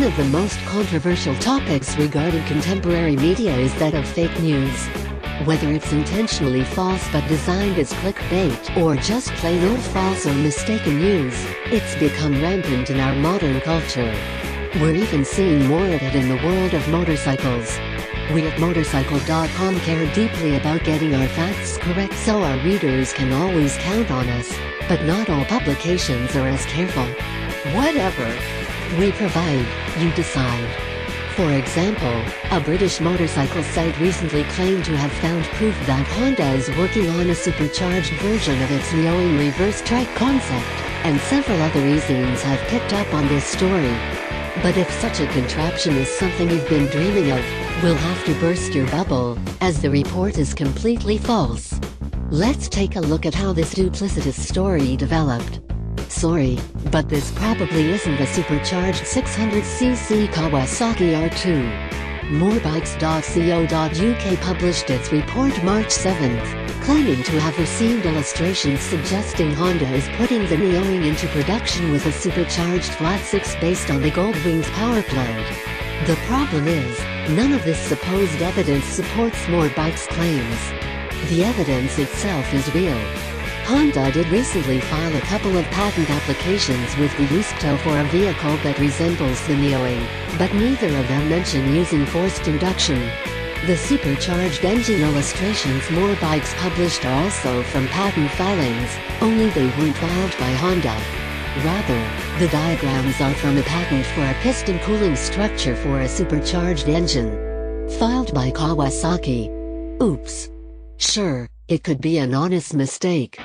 of the most controversial topics regarding contemporary media is that of fake news. Whether it's intentionally false but designed as clickbait or just plain old false or mistaken news, it's become rampant in our modern culture. We're even seeing more of it in the world of motorcycles. We at motorcycle.com care deeply about getting our facts correct so our readers can always count on us, but not all publications are as careful. Whatever we provide, you decide. For example, a British motorcycle site recently claimed to have found proof that Honda is working on a supercharged version of its NeoWing reverse trike concept, and several other e-zines have picked up on this story. But if such a contraption is something you've been dreaming of, we'll have to burst your bubble, as the report is completely false. Let's take a look at how this duplicitous story developed. Sorry, but this probably isn't a supercharged 600cc Kawasaki R2. Morebikes.co.uk published its report March 7th, claiming to have received illustrations suggesting Honda is putting the NeoWing into production with a supercharged flat 6 based on the Goldwing's power plant. The problem is, none of this supposed evidence supports Morebikes' claims. The evidence itself is real. Honda did recently file a couple of patent applications with the USPTO for a vehicle that resembles the NeoWing, but neither of them mention using forced induction. The supercharged engine illustrations Morebikes published are also from patent filings, only they weren't filed by Honda. Rather, the diagrams are from a patent for a piston cooling structure for a supercharged engine, filed by Kawasaki. Oops. Sure, it could be an honest mistake.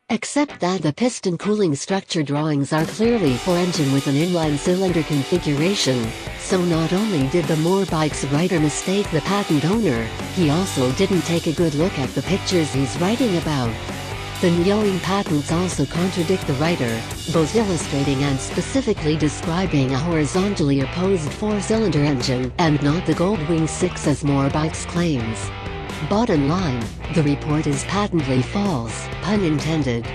Except that the piston cooling structure drawings are clearly for engine with an inline cylinder configuration, so not only did the Morebikes writer mistake the patent owner, he also didn't take a good look at the pictures he's writing about. The NeoWing patents also contradict the writer, both illustrating and specifically describing a horizontally opposed 4-cylinder engine and not the Goldwing 6 as Morebikes claims. Bottom line, the report is patently false, pun intended.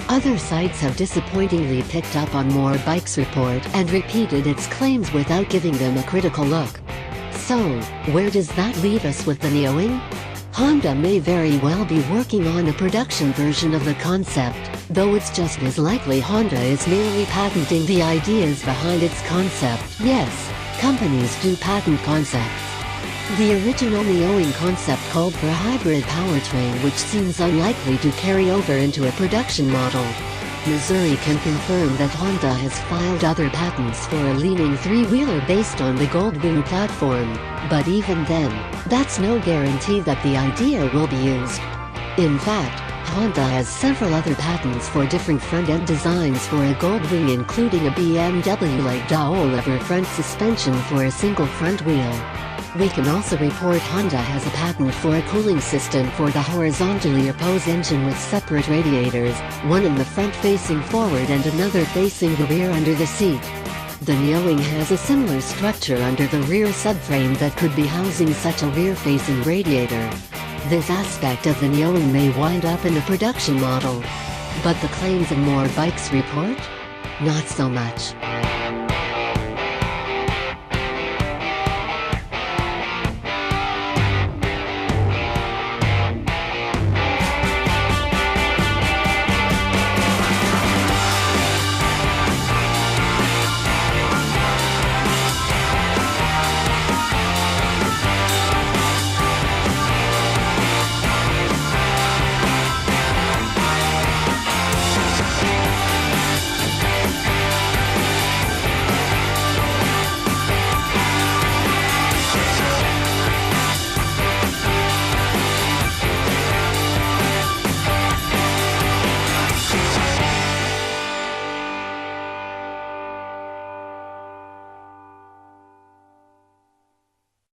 Other sites have disappointingly picked up on Morebikes' report and repeated its claims without giving them a critical look. So, where does that leave us with the NeoWing? Honda may very well be working on a production version of the concept, though it's just as likely Honda is merely patenting the ideas behind its concept. Yes, companies do patent concepts. The original NeoWing concept called for a hybrid powertrain which seems unlikely to carry over into a production model. Missouri can confirm that Honda has filed other patents for a leaning three-wheeler based on the Goldwing platform, but even then, that's no guarantee that the idea will be used. In fact, Honda has several other patents for different front-end designs for a Goldwing, including a BMW-like dowel-lever front suspension for a single front wheel. We can also report Honda has a patent for a cooling system for the horizontally opposed engine with separate radiators, one in the front facing forward and another facing the rear under the seat. The NeoWing has a similar structure under the rear subframe that could be housing such a rear-facing radiator. This aspect of the NeoWing may wind up in a production model. But the claims in Morebikes' report? Not so much.